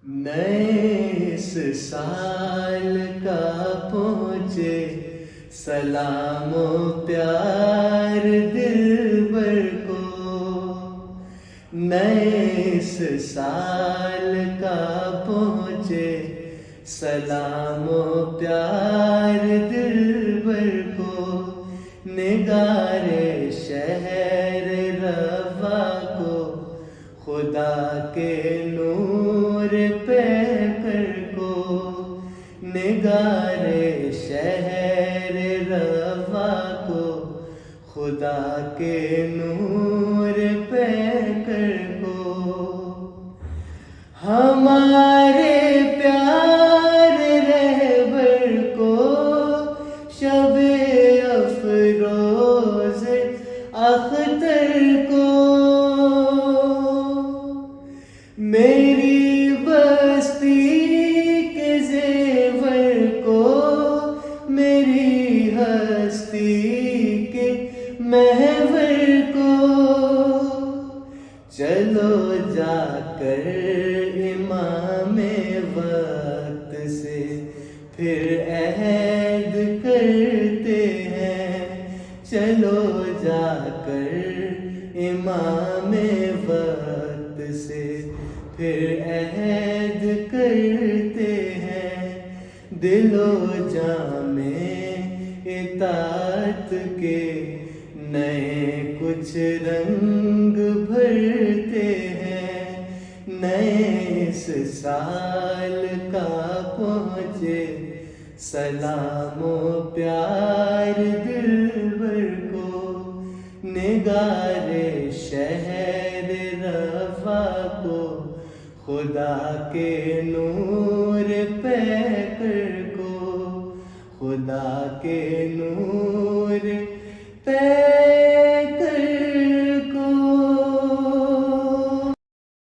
نئے اس سال کا پہنچے سلام و پیار دلبر کو، نئے اس سال کا پہنچے سلام و پیار دلبر کو، نگار شہر روا کو خدا کے نور پیکر کو، نگار شہر روا کو خدا کے نور پیکر کو، ہمارے پیار رہبر کو شب افروز اختر کو، میری بستی کے زیور کو، میری ہستی کے محور کو، چلو جا کر امام وقت سے پھر عہد کرتے ہیں، چلو جا کر امام وقت سے پھر عہد کرتے ہیں، دل و جاں میں اطاعت کے نئے کچھ رنگ بھرتے ہیں، نئے اس سال کا پہنچے سلام و پیار دلبر کو، نگار شہر روا کو خدا کے نور پیکر کو، خدا کے نور پیکر